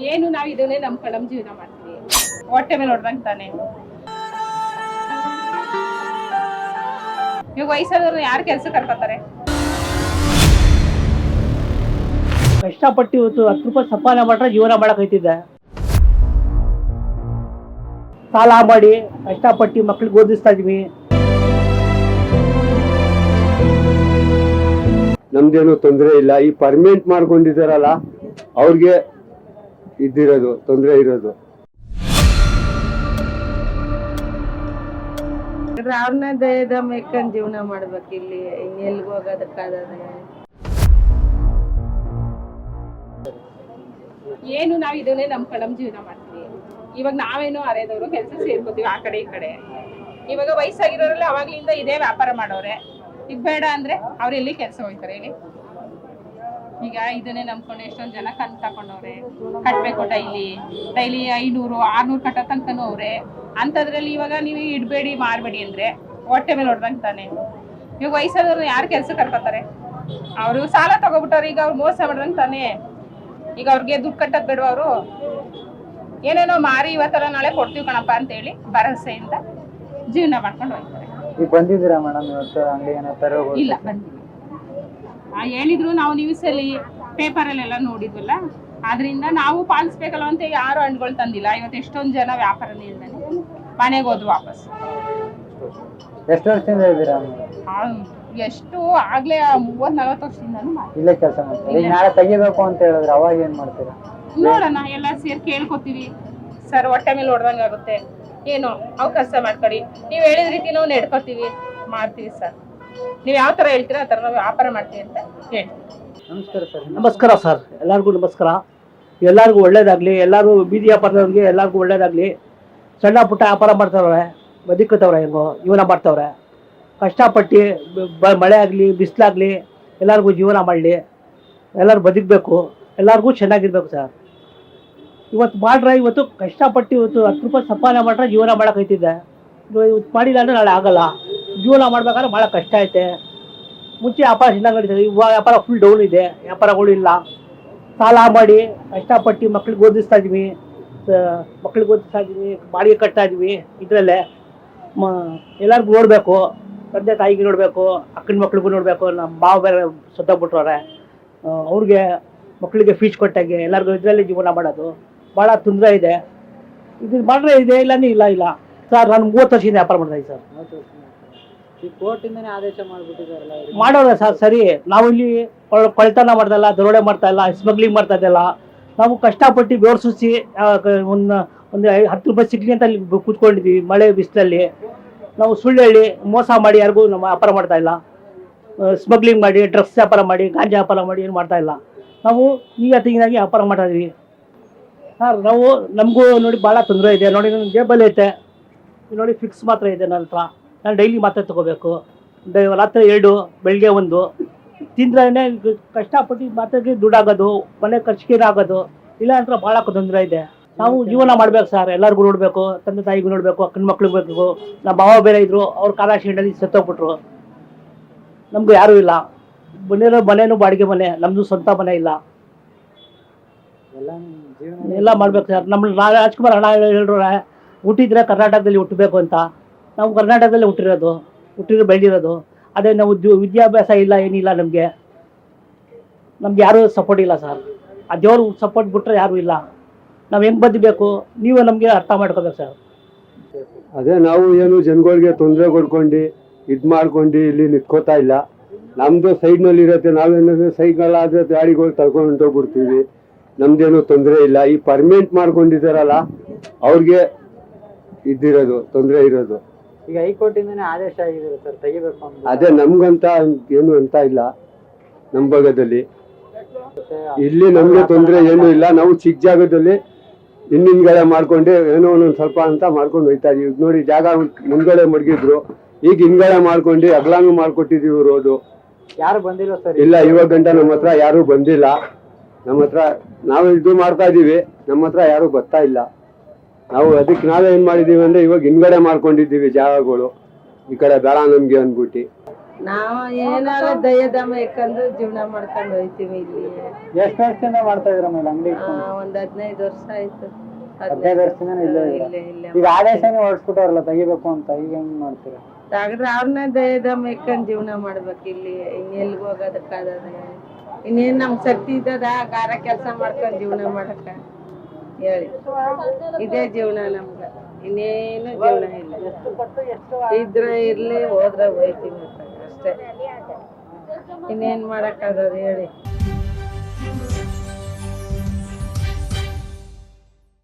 ಏನು ನಾವು ಇದನ್ನೇ ನಮ್ಮ ಜೀವನ ಮಾಡ್ತೀವಿ. ಹೊಟ್ಟೆ ಮೇಲೆ ಹೊಡ್ದಂಗೆ ತಾನೆ. ಇವಾಗ ವಯಸ್ಸಾದವ್ರನ್ನ ಯಾರು ಕೆಲಸ ಕರ್ಕೋತಾರೆ? ಕಷ್ಟಪಟ್ಟು ಇವತ್ತು 10 ರೂಪಾಯಿ ಸಂಪಾದನೆ ಮಾಡ್ರೆ ಜೀವನ ಮಾಡಕೈತಿದ್ದೆ. ಸಾಲ ಮಾಡಿ ಕಷ್ಟಪಟ್ಟು ಮಕ್ಳಿಗೆ ಓದಿಸ್ತಾ ಇದೀವಿ. ನಮ್ದೇನು ತೊಂದರೆ ಇಲ್ಲ. ಈ ಪರ್ಮನೆಂಟ್ ಮಾಡ್ಕೊಂಡಿದ್ದಾರಲ್ಲ ಅವ್ರಿಗೆ ಇದ್ದಿರೋದು ತೊಂದರೆ ಇರೋದು. ಅವ್ರನ್ನ ದಯದ ಮೇಕಂಡ್ ಜೀವನ ಮಾಡ್ಬೇಕು. ಇಲ್ಲಿ ಎಲ್ಗ ಹೋಗೋದಕ್ಕಾದ್ರೆ ಏನು ನಾವು ಇದನ್ನೇ ನಮ್ಮ ಜೀವನ ಮಾಡ್ತೀವಿ. ಇವಾಗ ನಾವೇನೋ ಅರೆದವರು ಕೆಲಸ ಸೇರ್ಕೋತೀವಿ ಆ ಕಡೆ ಈ ಕಡೆ. ಇವಾಗ ವಯಸ್ಸಾಗಿರೋರೆಲ್ಲ ಅವಾಗ್ಲಿಂದ ಇದೇ ವ್ಯಾಪಾರ ಮಾಡೋರೆ. ಈಗ ಬೇಡ ಅಂದ್ರೆ ಅವ್ರು ಎಲ್ಲಿ ಕೆಲಸ ಹೋಗ್ತಾರೆ ಹೇಳಿ? ಈಗ ಇದನ್ನೇ ನಂಬ್ಕೊಂಡು ಎಷ್ಟೊಂದು ಜನ ಕಂತು ತಕೊಂಡವ್ರೆ. ಕಟ್ಬೇಕು ಡೈಲಿ 500 600 ಕಟ್ಟೋ ತನಕನೂ ಅವ್ರೆ. ಅಂಥದ್ರಲ್ಲಿ ಇವಾಗ ನೀವು ಇಡಬೇಡಿ ಮಾರಬೇಡಿ ಅಂದ್ರೆ ಹೊಟ್ಟೆ ಮೇಲೆ ಹೊಡ್ದಂಗೆ ತಾನೆ. ಇವಾಗ ವಯಸ್ಸಾದವ್ರನ್ನ ಯಾರು ಕೆಲಸ ಕರ್ಕೋತಾರೆ? ಅವರು ಸಾಲ ತಗೋಬಿಟ್ಟವ್ರು. ಈಗ ಅವ್ರು ಮೋಸ ಮಾಡ್ದಂಗೆ ತಾನೆ. ಈಗ ಅವ್ರಿಗೆ ದುಡ್ಡು ಕಟ್ಟೋದು ಬೇಡ. ಅವರು ಏನೇನೋ ಮಾರಿ ಇವತ್ತೆಲ್ಲ ನಾಳೆ ಕೊಡ್ತೀವಿ ಕಣಪ್ಪ ಅಂತೇಳಿ ಭರವಸೆಯಿಂದ ಜೀವನ ಮಾಡ್ಕೊಂಡು ಹೋಗ್ತಾರೆ. ಈಗ ಬಂದಿದ್ದೀರಾ ಮೇಡಮ್ ಇವತ್ತು ಅಂಗಡಿ ಏನೋ ತರ? ಇಲ್ಲ ಬಂದಿಲ್ಲ. ಹೇಳಿದ್ರು ನಾವು ನ್ಯೂಸಲ್ಲಿ ಪೇಪರಲ್ಲೆಲ್ಲ ನೋಡಿದ್ವಲ್ಲ, ಆದ್ರಿಂದ ನಾವು ಪಾಲಿಸ್ಬೇಕಲ್ಲ ಅಂತ ಯಾರು ಹಣ್ಣುಗಳು ತಂದಿಲ್ಲ. ಇವತ್ತು ಎಷ್ಟೊಂದು ಜನ ವ್ಯಾಪಾರ ನಿಲ್ದಾನೆ ಮನೆಗೆ ಹೋದ್ರು ವಾಪಸ್. ಎಷ್ಟು ವರ್ಷದಿಂದ ಇದ್ದೀರಾ? ಎಷ್ಟು ಆಗ್ಲೇ 30-40 ವರ್ಷದಿಂದನೂ ಇಲ್ಲೇ ಕೆಲಸ ಮಾಡ್ತೀರಾ? ಈಗ ನಾಳೆ ತೆಗಿಬೇಕು ಅಂತ ಹೇಳಿದ್ರೆ ಅವಾಗ ಏನ್ ಮಾಡ್ತೀರಾ? ನೋಡೋಣ, ಎಲ್ಲ ಸೇರಿ ಕೇಳ್ಕೊತೀವಿ. ಸರ್ ಹೊಟ್ಟೆ ಮೇಲೆ ಹೊಡ್ದಂಗೆ ಆಗುತ್ತೆ, ಏನೋ ಅವಕಾಶ ಮಾಡ್ಕೊಡಿ, ನೀವು ಹೇಳಿದ ರೀತಿ ನಾವು ನಡ್ಕೋತೀವಿ, ಮಾಡ್ತೀವಿ ಸರ್. ನೀವು ಯಾವ ಥರ ಹೇಳ್ತೀರಾ ಆ ಥರ ನಾವು ವ್ಯಾಪಾರ ಮಾಡ್ತೀವಿ ಅಂತ ಹೇಳ್ತೀವಿ. ನಮಸ್ಕಾರ ಸರ್. ನಮಸ್ಕಾರ ಸರ್, ಎಲ್ಲರಿಗೂ ನಮಸ್ಕಾರ. ಎಲ್ಲರಿಗೂ ಒಳ್ಳೇದಾಗಲಿ. ಎಲ್ಲರೂ ಬೀದಿ ವ್ಯಾಪಾರದವ್ರಿಗೆ ಎಲ್ಲರಿಗೂ ಒಳ್ಳೇದಾಗಲಿ. ಸಣ್ಣ ಪುಟ್ಟ ವ್ಯಾಪಾರ ಮಾಡ್ತಾವ್ರೆ, ಬದುಕುತ್ತವ್ರೆ, ಹೆಂಗೋ ಜೀವನ ಮಾಡ್ತಾವ್ರೆ. ಕಷ್ಟಪಟ್ಟು ಮಳೆ ಆಗಲಿ ಬಿಸಿಲಾಗಲಿ ಎಲ್ಲರಿಗೂ ಜೀವನ ಮಾಡಲಿ. ಎಲ್ಲರೂ ಬದುಕಬೇಕು, ಎಲ್ಲರಿಗೂ ಚೆನ್ನಾಗಿರ್ಬೇಕು ಸರ್. ಇವತ್ತು ಮಾಡ್ರೆ ಇವತ್ತು ಕಷ್ಟಪಟ್ಟು ಇವತ್ತು 10 ರೂಪಾಯಿ ಸಂಪಾದನೆ ಮಾಡ್ರೆ ಜೀವನ ಮಾಡೋಕೈತಿದ್ದೆ. ಇವತ್ತು ಮಾಡಿಲ್ಲ ಅಂದರೆ ನಾಳೆ ಆಗಲ್ಲ. ಜೀವನ ಮಾಡ್ಬೇಕಾದ್ರೆ ಭಾಳ ಕಷ್ಟ ಐತೆ. ಮುಂಚೆ ವ್ಯಾಪಾರ ಚೆನ್ನಾಗಿ ನಡೀತದೆ, ಇವಾಗ ವ್ಯಾಪಾರ ಫುಲ್ ಡೌನ್ ಇದೆ, ವ್ಯಾಪಾರಗಳು ಇಲ್ಲ. ಸಾಲ ಮಾಡಿ ಕಷ್ಟಪಟ್ಟು ಮಕ್ಳಿಗೆ ಓದಿಸ್ತಾ ಇದ್ವಿ, ಬಾಡಿಗೆ ಕಟ್ತಾ ಇದ್ವಿ. ಇದರಲ್ಲೇ ಎಲ್ಲರಿಗೂ ನೋಡಬೇಕು, ತಂದೆ ತಾಯಿಗೆ ನೋಡಬೇಕು, ಅಕ್ಕನ ಮಕ್ಳಿಗೂ ನೋಡಬೇಕು. ನಮ್ಮ ಮಾವ ಬೇರೆ ಸತ್ತೋಗ್ಬಿಟ್ರವ್ರೆ, ಅವ್ರಿಗೆ ಮಕ್ಕಳಿಗೆ ಫೀಸ್ ಕೊಟ್ಟಾಗೆ ಎಲ್ಲರಿಗೂ ಇದರಲ್ಲಿ ಜೀವನ ಮಾಡೋದು ಭಾಳ ತೊಂದರೆ ಇದೆ. ಇದು ಮಾಡ್ರೆ ಇದೆ, ಇಲ್ಲಾಂದ್ರೆ ಇಲ್ಲ ಸರ್. ನಾನು 30 ವರ್ಷದಿಂದ ವ್ಯಾಪಾರ ಮಾಡ್ತಾ ಇದ್ದೀನಿ ಸರ್. ಈ ಕೋರ್ಟಿಂದನೇ ಆದೇಶ ಮಾಡಿಬಿಟ್ಟಿದ್ದಾರಲ್ಲ, ಮಾಡೋಣ ಸರ್. ಸರಿ, ನಾವು ಇಲ್ಲಿ ಕೊಳ್ತನ ಮಾಡ್ದಲ್ಲ, ದರೋಡೆ ಮಾಡ್ತಾ ಇಲ್ಲ, ಸ್ಮಗ್ಲಿಂಗ್ ಮಾಡ್ತಾ ಇದ್ದಲ್ಲ. ನಾವು ಕಷ್ಟಪಟ್ಟು ಬೆವರು ಸುರಿಸಿ ಒಂದು 10 ರೂಪಾಯಿ ಸಿಗ್ಲಿ ಅಂತ ಅಲ್ಲಿ ಕೂತ್ಕೊಂಡಿದ್ವಿ ಮಳೆ ಬಿಸಿಲಲ್ಲಿ. ನಾವು ಸುಳ್ಳು ಹೇಳಿ ಮೋಸ ಮಾಡಿ ಯಾರಿಗೂ ನಮ್ಮ ವ್ಯಾಪಾರ ಮಾಡ್ತಾ ಇಲ್ಲ. ಸ್ಮಗ್ಲಿಂಗ್ ಮಾಡಿ, ಡ್ರಗ್ಸ್ ವ್ಯಾಪಾರ ಮಾಡಿ, ಗಾಂಜಾ ವ್ಯಾಪಾರ ಮಾಡಿ ಏನು ಮಾಡ್ತಾ ಇಲ್ಲ. ನಾವು ನಿಯತ್ತಿನಾಗಿ ವ್ಯಾಪಾರ ಮಾಡ್ತಾ ಇದ್ವಿ ಸರ್. ನಾವು ನಮಗೂ ನೋಡಿ ಭಾಳ ತೊಂದರೆ ಇದೆ. ನೋಡಿ ನನ್ನ ಜೇಬಲ್ಲಿ ಐತೆ ನೋಡಿ, ಫಿಕ್ಸ್ ಮಾತ್ರ ಇದೆ ನನ್ನ ಹತ್ರ. ನಾನು ಡೈಲಿ ಮಾತ್ರೆ ತೊಗೋಬೇಕು. ರಾತ್ರಿ 2, ಬೆಳಗ್ಗೆ 1 ತಿಂದ್ರೆ ಕಷ್ಟಪಟ್ಟು ಮಾತ್ರೆಗೆ ದುಡ್ಡಾಗೋದು, ಮನೆ ಖರ್ಚಿಗೆ ಆಗೋದು. ಇಲ್ಲ ಅಂದ್ರೆ ಭಾಳ ತೊಂದರೆ ಇದೆ. ನಾವು ಜೀವನ ಮಾಡ್ಬೇಕು ಸರ್. ಎಲ್ಲರಿಗೂ ನೋಡಬೇಕು, ತಂದೆ ತಾಯಿಗೂ ನೋಡಬೇಕು, ಅಕ್ಕನ ಮಕ್ಳಿಗೆ ಬೇಕು. ನಮ್ಮ ಭಾವ ಬೇರೆ ಇದ್ರು, ಅವ್ರು ಕಾಲ ಆಕ್ಸಿಡೆಂಟಲ್ಲಿ ಸತ್ತೋಗ್ಬಿಟ್ರು. ನಮಗೂ ಯಾರೂ ಇಲ್ಲ. ಮನೇನು ಬಾಡಿಗೆ ಮನೆ, ನಮ್ಮದು ಸ್ವಂತ ಮನೆ ಇಲ್ಲ. ಎಲ್ಲ ಮಾಡ್ಬೇಕು ಸರ್. ನಮ್ಮ ರಾಜ್ಕುಮಾರ್ ಹಣ ಹೇಳಿದ್ರೆ ಹುಟ್ಟಿದ್ರೆ ಕರ್ನಾಟಕದಲ್ಲಿ ಹುಟ್ಟಬೇಕು ಅಂತ. ನಾವು ಕರ್ನಾಟಕದಲ್ಲೇ ಹುಟ್ಟಿರೋ ಬೆಳೆದಿರೋದು. ಅದೇ ನಾವು ವಿದ್ಯಾಭ್ಯಾಸ ಇಲ್ಲ, ಏನಿಲ್ಲ. ನಮಗೆ ಯಾರೂ ಸಪೋರ್ಟ್ ಇಲ್ಲ ಸರ್. ಆ ದೇವ್ರು ಸಪೋರ್ಟ್ ಬಿಟ್ಟರೆ ಯಾರೂ ಇಲ್ಲ. ನಾವು ಹೆಂಗೆ ಬದುಕಬೇಕು ನೀವು ನಮಗೆ ಅರ್ಥ ಮಾಡ್ಕೋಬೇಕು ಸರ್. ಅದೇ ನಾವು ಏನು ಜನಗಳಿಗೆ ತೊಂದರೆ ಕೊಡ್ಕೊಂಡು ಇದು ಮಾಡ್ಕೊಂಡು ಇಲ್ಲಿ ನಿಂತ್ಕೋತಾ ಇಲ್ಲ. ನಮ್ಮದು ಸೈಡ್ನಲ್ಲಿ ಇರುತ್ತೆ. ನಾವೇನಾದ್ರು ಸೈಡ್ನಲ್ಲಾದರೆ ಗಾಡಿಗಳು ತಳ್ಕೊಂಡು ಹೊಂಟೋಗ್ಬಿಡ್ತೀವಿ. ನಮ್ದೇನು ತೊಂದರೆ ಇಲ್ಲ. ಈ ಪರ್ಮನೆಂಟ್ ಮಾಡ್ಕೊಂಡಿದ್ದಾರಲ್ಲ ಅವ್ರಿಗೆ ಇದ್ದಿರೋದು ತೊಂದರೆ ಇರೋದು. ಈಗ ಹೈಕೋರ್ಟಿಂದನೇ ಆದೇಶ ಆಗಿದೆ ಸರ್, ತೆಗಿಬೇಕು ಅಂತ. ಅದೇ ನಮ್ಗಂತ ಏನು ಅಂತ ಇಲ್ಲ ನಮ್ಮ ಭಾಗದಲ್ಲಿ. ಇಲ್ಲಿ ನಮ್ಗೆ ತೊಂದರೆ ಏನೂ ಇಲ್ಲ. ನಾವು ಚಿಕ್ಕ ಜಾಗದಲ್ಲಿ ಹಿಂದಿನಗಡೆ ಮಾಡ್ಕೊಂಡು ಏನೋ ಒಂದೊಂದು ಸ್ವಲ್ಪ ಅಂತ ಮಾಡ್ಕೊಂಡು ಹೋಯ್ತಾ ಇದೀವಿ. ನೋಡಿ, ಜಾಗ ಮುಂದ್ಗಡೆ ಮಡಗಿದ್ರು, ಈಗ ಹಿಂದ್ಗಡೆ ಮಾಡ್ಕೊಂಡು ಅಗ್ಲಾಂಗ್ ಮಾಡ್ಕೊಟ್ಟಿದೀವಿ ರೋಡು. ಯಾರು ಬಂದಿಲ್ಲ ಸರ್? ಇಲ್ಲ, ಇವಾಗ ಗಂಟ ನಮ್ಮ ಹತ್ರ ಯಾರು ಬಂದಿಲ್ಲ. ನಮ್ಮ ಹತ್ರ ನಾವು ಇದು ಮಾಡ್ತಾ ಇದೀವಿ, ನಮ್ಮ ಹತ್ರ ಯಾರು ಬರ್ತಾ ಇಲ್ಲ. ನಾವು ಅದಕ್ಕೆ ನಾವೇನ್ ಮಾಡಿದೀವಿ ಅಂದ್ರೆ ಇವಾಗ ಹಿಂದ್ಗಡೆ ಮಾಡ್ಕೊಂಡಿದ್ದೀವಿ ಜಾಗಗಳು. ಈ ಕಡೆ ಬೇಡ ನಮ್ಗೆ ಅಂದ್ಬಿಟ್ಟು ನಾವು ಏನಾರ ದಯದಮ ಇಕ್ಕಂಡು ಜೀವನ ಮಾಡ್ಕೊಂಡು ಹೋಯ್ತೀವಿ ಇಲ್ಲಿ. ಎಷ್ಟು ವರ್ಷದಿಂದ ಮಾಡ್ತಾ ಇದ್ರ ಮೇಲೆ ಅಂಗಡಿ ಒಂದ್ 15 ವರ್ಷ ಆಯ್ತು. 15 ವರ್ಷದಿಂದ ಇಲ್ಲೇ ಇದ್ದೀರಾ? ಇಲ್ಲೇ ಈಗ ಆದೇಶನೇ ಹೊರಡ್ಸ್ಬಿಟ್ಟವ್ರಲ್ಲ ತೆಗಿಬೇಕು ಅಂತ, ಈಗ ಹೆಂಗ್ ಮಾಡ್ತೀರಾ? ತಗದ್ರೆ ಅವ್ರನ್ನ ದಯದಮ ಇಕ್ಕಂಡ್ ಜೀವನ ಮಾಡ್ಬೇಕು ಇಲ್ಲಿ. ಇನ್ನೆಲ್ಗ ಹೋಗೋದಕ್ಕಾಗದೆ? ಇನ್ನೇನ್ ನಮ್ ಶಕ್ತಿ ಇದ್ದದ ಗಾರ ಕೆಲಸ ಮಾಡ್ಕೊಂಡ್ ಜೀವನ ಮಾಡಕ್ಕ ಹೇಳಿ? ಇದೇ ಜೀವನ ನಮ್ಗ, ಇನ್ನೇನು ಜೀವನ ಇಲ್ಲ. ಇದ್ರೆ ಇರ್ಲಿ, ಹೋದ್ರೆ ಹೋಯ್ತೀವಿ ಅಷ್ಟೇ. ಇನ್ನೇನ್ ಮಾಡಕ್ಕಾಗದ ಹೇಳಿ?